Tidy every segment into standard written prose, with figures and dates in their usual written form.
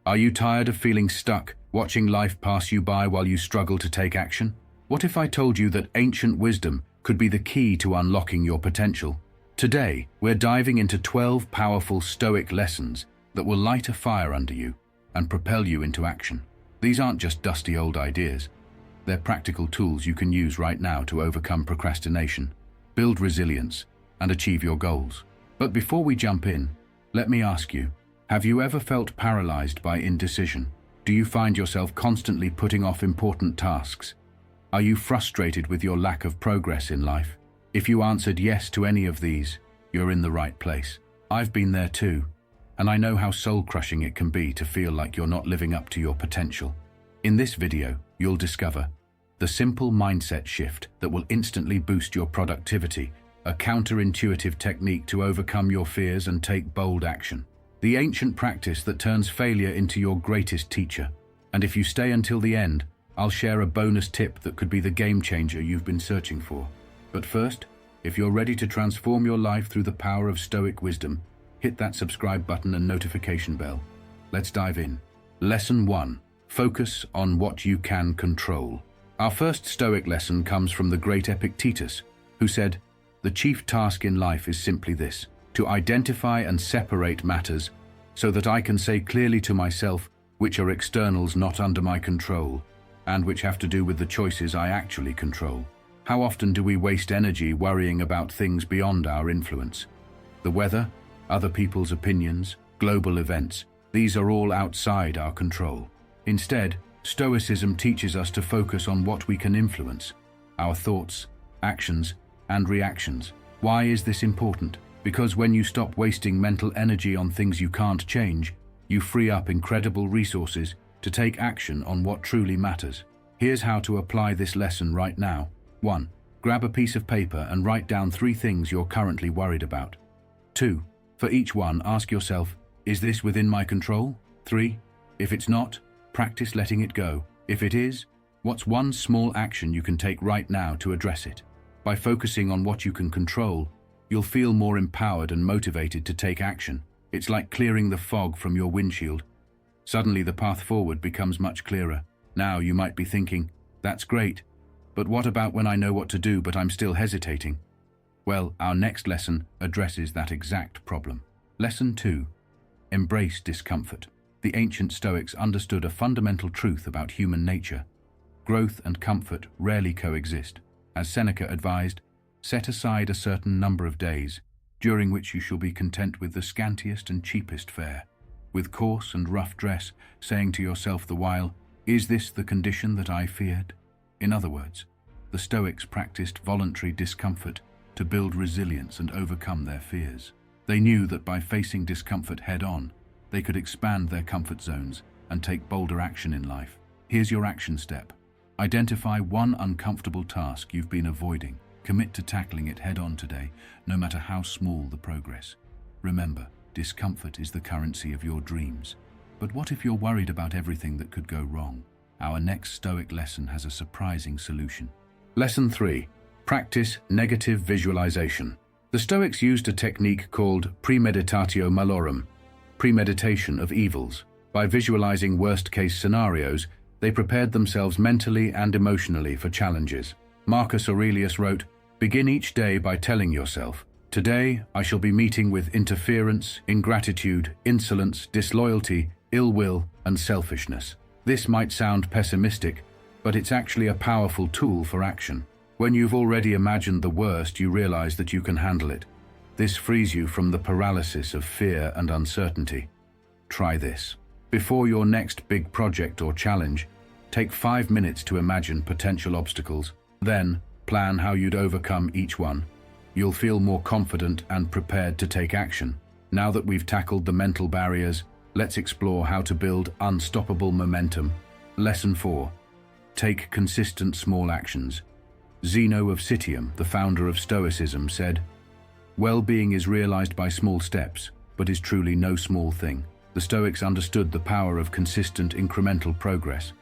Are you tired of feeling stuck, watching life pass you by while you struggle to take action? What if I told you that ancient wisdom could be the key to unlocking your potential? Today, we're diving into 12 powerful Stoic lessons that will light a fire under you and propel you into action. These aren't just dusty old ideas. They're practical tools you can use right now to overcome procrastination, build resilience, and achieve your goals. But before we jump in, let me ask you, have you ever felt paralyzed by indecision? Do you find yourself constantly putting off important tasks? Are you frustrated with your lack of progress in life? If you answered yes to any of these, you're in the right place. I've been there too, and I know how soul-crushing it can be to feel like you're not living up to your potential. In this video, you'll discover the simple mindset shift that will instantly boost your productivity, a counterintuitive technique to overcome your fears and take bold action. The ancient practice that turns failure into your greatest teacher. And if you stay until the end, I'll share a bonus tip that could be the game changer you've been searching for. But first, if you're ready to transform your life through the power of Stoic wisdom, hit that subscribe button and notification bell. Let's dive in. Lesson 1. Focus on what you can control. Our first Stoic lesson comes from the great Epictetus, who said, "The chief task in life is simply this, to identify and separate matters so that I can say clearly to myself which are externals not under my control and which have to do with the choices I actually control." How often do we waste energy worrying about things beyond our influence? The weather, other people's opinions, global events, these are all outside our control. Instead, Stoicism teaches us to focus on what we can influence, our thoughts, actions, and reactions. Why is this important? Because when you stop wasting mental energy on things you can't change, you free up incredible resources to take action on what truly matters. Here's how to apply this lesson right now. 1. Grab a piece of paper and write down 3 things you're currently worried about. 2. For each one, ask yourself, is this within my control? 3. If it's not, practice letting it go. If it is, what's one small action you can take right now to address it? By focusing on what you can control, you'll feel more empowered and motivated to take action. It's like clearing the fog from your windshield. Suddenly the path forward becomes much clearer. Now you might be thinking, that's great, but what about when I know what to do but I'm still hesitating? Well, our next lesson addresses that exact problem. Lesson 2. Embrace discomfort. The ancient Stoics understood a fundamental truth about human nature. Growth and comfort rarely coexist. As Seneca advised, set aside a certain number of days, during which you shall be content with the scantiest and cheapest fare, with coarse and rough dress, saying to yourself the while, is this the condition that I feared? In other words, the Stoics practiced voluntary discomfort to build resilience and overcome their fears. They knew that by facing discomfort head-on, they could expand their comfort zones and take bolder action in life. Here's your action step. Identify one uncomfortable task you've been avoiding. Commit to tackling it head-on today, no matter how small the progress. Remember, discomfort is the currency of your dreams. But what if you're worried about everything that could go wrong? Our next Stoic lesson has a surprising solution. Lesson 3. Practice negative visualization. The Stoics used a technique called premeditatio malorum, premeditation of evils. By visualizing worst-case scenarios, they prepared themselves mentally and emotionally for challenges. Marcus Aurelius wrote, "Begin each day by telling yourself, today I shall be meeting with interference, ingratitude, insolence, disloyalty, ill will, and selfishness." This might sound pessimistic, but it's actually a powerful tool for action. When you've already imagined the worst, you realize that you can handle it. This frees you from the paralysis of fear and uncertainty. Try this. Before your next big project or challenge, take 5 minutes to imagine potential obstacles. Then, plan how you'd overcome each one. You'll feel more confident and prepared to take action. Now that we've tackled the mental barriers, let's explore how to build unstoppable momentum. Lesson 4. Take consistent small actions. Zeno of Citium, the founder of Stoicism, said, "Well-being is realized by small steps, but is truly no small thing." The Stoics understood the power of consistent incremental progress.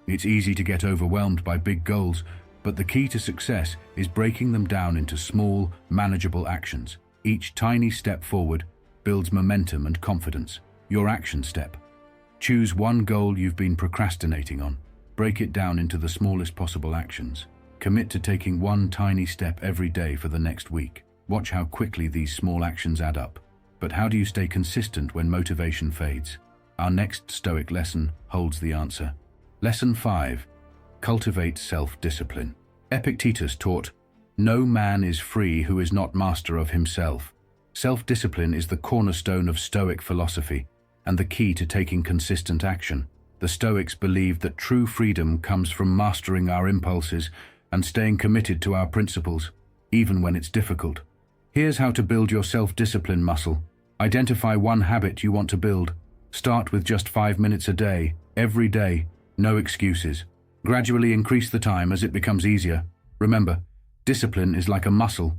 It's easy to get overwhelmed by big goals, but the key to success is breaking them down into small, manageable actions. Each tiny step forward builds momentum and confidence. Your action step. Choose one goal you've been procrastinating on. Break it down into the smallest possible actions. Commit to taking one tiny step every day for the next week. Watch how quickly these small actions add up. But how do you stay consistent when motivation fades? Our next Stoic lesson holds the answer. Lesson 5. Cultivate self-discipline. Epictetus taught, "No man is free who is not master of himself." Self-discipline is the cornerstone of Stoic philosophy and the key to taking consistent action. The Stoics believed that true freedom comes from mastering our impulses and staying committed to our principles, even when it's difficult. Here's how to build your self-discipline muscle. Identify one habit you want to build. Start with just 5 minutes a day, every day, no excuses. Gradually increase the time as it becomes easier. Remember, discipline is like a muscle.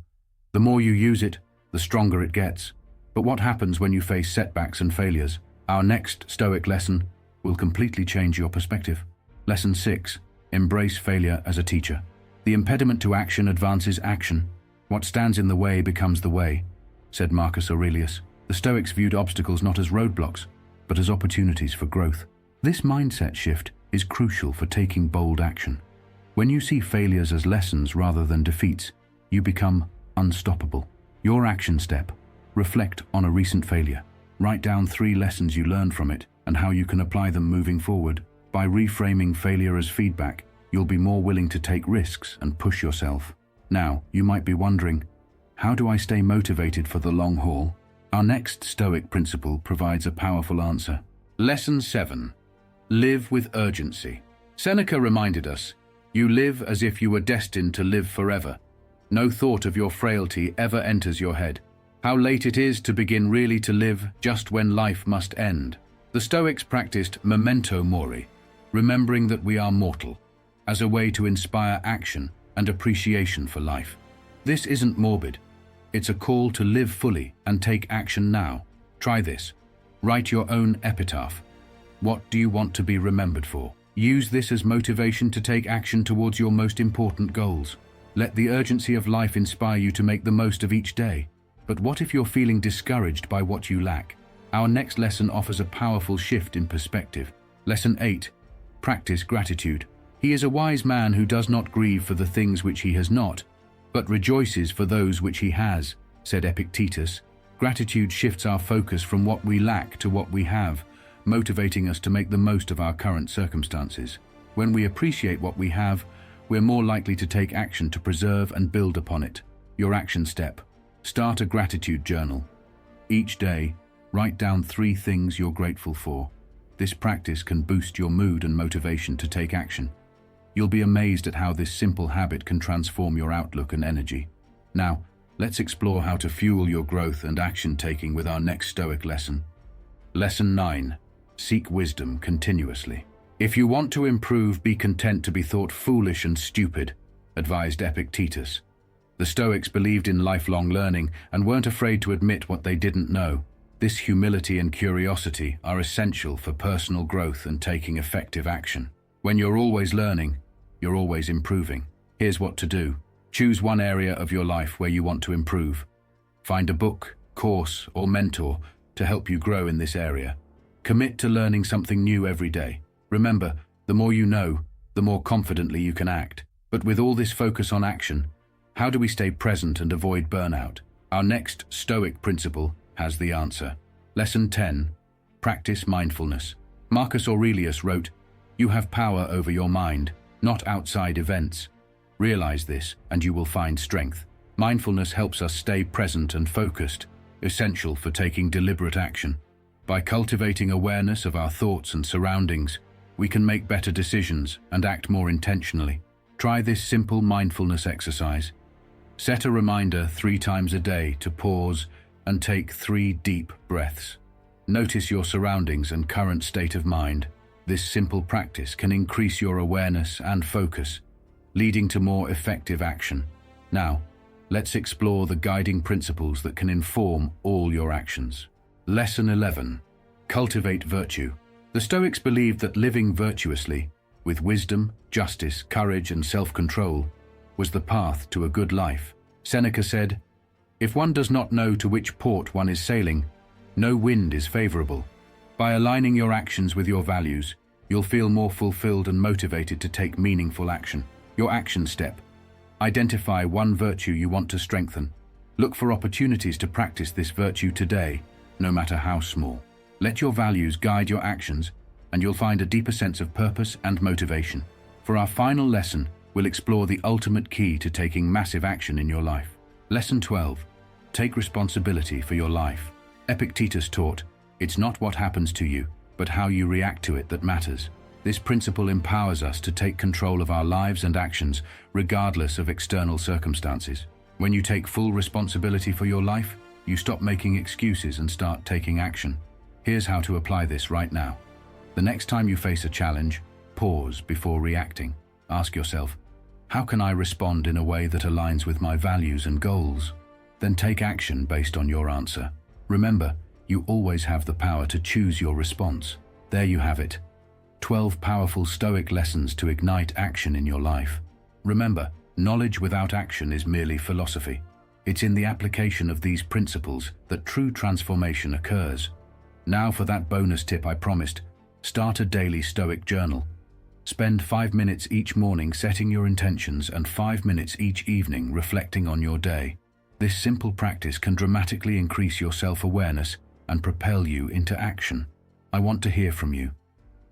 The more you use it, the stronger it gets. But what happens when you face setbacks and failures? Our next Stoic lesson will completely change your perspective. Lesson 6. Embrace failure as a teacher. The impediment to action advances action. What stands in the way becomes the way, said Marcus Aurelius. The Stoics viewed obstacles not as roadblocks, but as opportunities for growth. This mindset shift is crucial for taking bold action. When you see failures as lessons rather than defeats, you become unstoppable. Your action step. Reflect on a recent failure. Write down 3 lessons you learned from it and how you can apply them moving forward. By reframing failure as feedback, you'll be more willing to take risks and push yourself. Now, you might be wondering, how do I stay motivated for the long haul? Our next Stoic principle provides a powerful answer. Lesson 7. Live with urgency. Seneca reminded us, "You live as if you were destined to live forever. No thought of your frailty ever enters your head. How late it is to begin really to live just when life must end." The Stoics practiced memento mori, remembering that we are mortal, as a way to inspire action and appreciation for life. This isn't morbid. It's a call to live fully and take action now. Try this. Write your own epitaph. What do you want to be remembered for? Use this as motivation to take action towards your most important goals. Let the urgency of life inspire you to make the most of each day. But what if you're feeling discouraged by what you lack? Our next lesson offers a powerful shift in perspective. Lesson 8. Practice gratitude. He is a wise man who does not grieve for the things which he has not, but rejoices for those which he has, said Epictetus. Gratitude shifts our focus from what we lack to what we have, motivating us to make the most of our current circumstances. When we appreciate what we have, we're more likely to take action to preserve and build upon it. Your action step. Start a gratitude journal. Each day, write down 3 things you're grateful for. This practice can boost your mood and motivation to take action. You'll be amazed at how this simple habit can transform your outlook and energy. Now, let's explore how to fuel your growth and action-taking with our next Stoic lesson. Lesson 9. Seek wisdom continuously. If you want to improve, be content to be thought foolish and stupid, advised Epictetus. The Stoics believed in lifelong learning and weren't afraid to admit what they didn't know. This humility and curiosity are essential for personal growth and taking effective action. When you're always learning, you're always improving. Here's what to do. Choose one area of your life where you want to improve. Find a book, course, or mentor to help you grow in this area. Commit to learning something new every day. Remember, the more you know, the more confidently you can act. But with all this focus on action, how do we stay present and avoid burnout? Our next Stoic principle has the answer. Lesson 10. Practice mindfulness. Marcus Aurelius wrote, "You have power over your mind, not outside events. Realize this, and you will find strength." Mindfulness helps us stay present and focused, essential for taking deliberate action. By cultivating awareness of our thoughts and surroundings, we can make better decisions and act more intentionally. Try this simple mindfulness exercise. Set a reminder 3 times a day to pause and take 3 deep breaths. Notice your surroundings and current state of mind. This simple practice can increase your awareness and focus, leading to more effective action. Now, let's explore the guiding principles that can inform all your actions. Lesson 11. Cultivate virtue. The Stoics believed that living virtuously, with wisdom, justice, courage, and self-control, was the path to a good life. Seneca said, "If one does not know to which port one is sailing, no wind is favorable. By aligning your actions with your values, you'll feel more fulfilled and motivated to take meaningful action. Your action step. Identify one virtue you want to strengthen. Look for opportunities to practice this virtue today, no matter how small. Let your values guide your actions, and you'll find a deeper sense of purpose and motivation. For our final lesson, we'll explore the ultimate key to taking massive action in your life. Lesson 12. Take responsibility for your life. Epictetus taught, "It's not what happens to you, but how you react to it that matters." This principle empowers us to take control of our lives and actions, regardless of external circumstances. When you take full responsibility for your life, you stop making excuses and start taking action. Here's how to apply this right now. The next time you face a challenge, pause before reacting. Ask yourself, how can I respond in a way that aligns with my values and goals? Then take action based on your answer. Remember, you always have the power to choose your response. There you have it. 12 powerful Stoic lessons to ignite action in your life. Remember, knowledge without action is merely philosophy. It's in the application of these principles that true transformation occurs. Now for that bonus tip I promised. Start a daily Stoic journal. Spend 5 minutes each morning setting your intentions and 5 minutes each evening reflecting on your day. This simple practice can dramatically increase your self-awareness and propel you into action. I want to hear from you.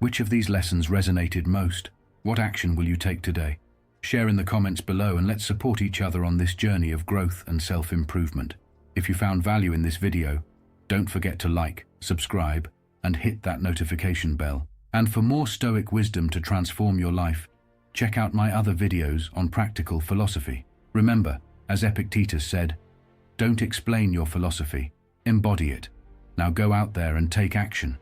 Which of these lessons resonated most? What action will you take today? Share in the comments below and let's support each other on this journey of growth and self-improvement. If you found value in this video, don't forget to like, subscribe, and hit that notification bell. And for more Stoic wisdom to transform your life, check out my other videos on practical philosophy. Remember, as Epictetus said, don't explain your philosophy, embody it. Now go out there and take action.